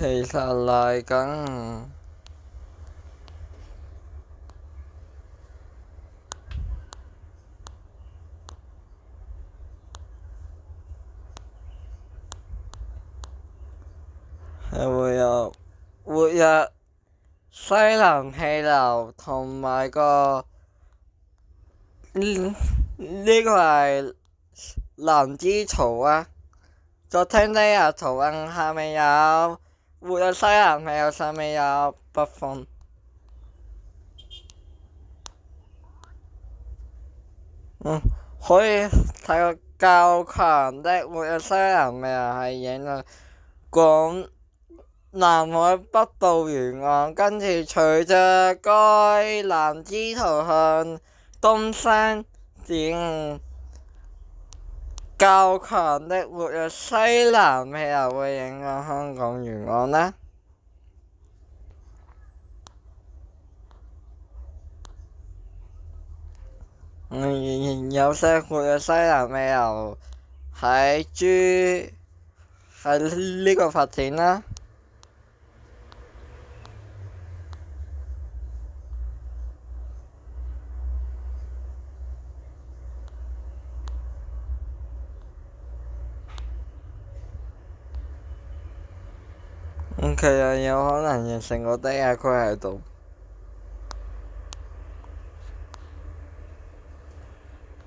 其實嚟緊係會有西南氣流同埋呢個係南之潮啊。昨天呢日圖案下面會有西南氣流，上面有北風。可以睇個較強的會有西南氣流係影響廣南海北部沿岸，跟住隨着該南之潮向東伸展，較強的會有西南氣流會影響香港沿岸啦。有些會有西南氣流喺呢個發展啦。其實有可能形成個低壓區喺度。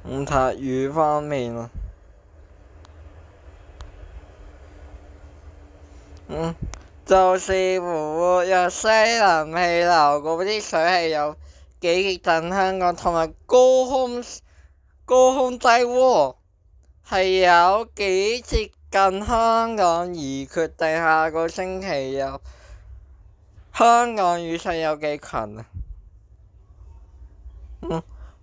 睇雨方面啊，就視乎會有西南氣流嗰啲水氣有幾近香港，同埋高空低渦係有幾接近香港，而決定下個星期香港雨勢有幾強啊。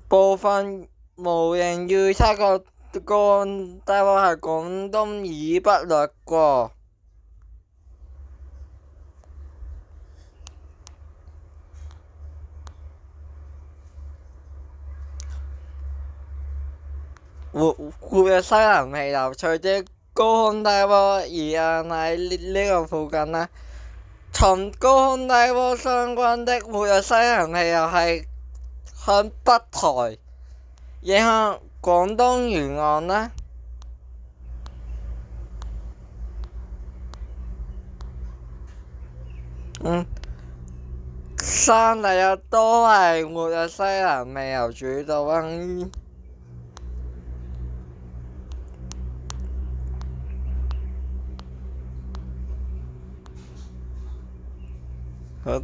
部分模型預測個高空低渦係廣東以北掠過。會有西南氣流，隨住高空低渦移向喺呢個附近啦。同高空低渦相關的會有西南氣流係向北抬，影響廣東沿岸啦。山地都係會有西南氣流主導啊。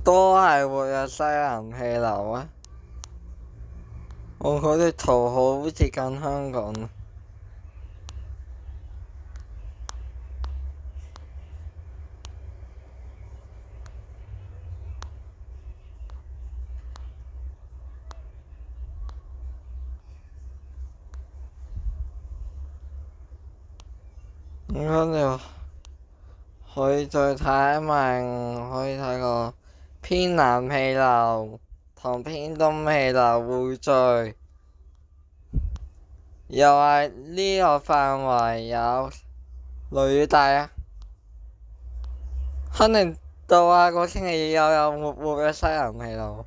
都係會有西南氣流啊。我嗰啲圖好接近香港啊。咁就可以再睇埋，可以睇個偏南氣流同偏東氣流匯聚，又係呢個範圍有雨帶啊。肯定到下個星期有西南氣流。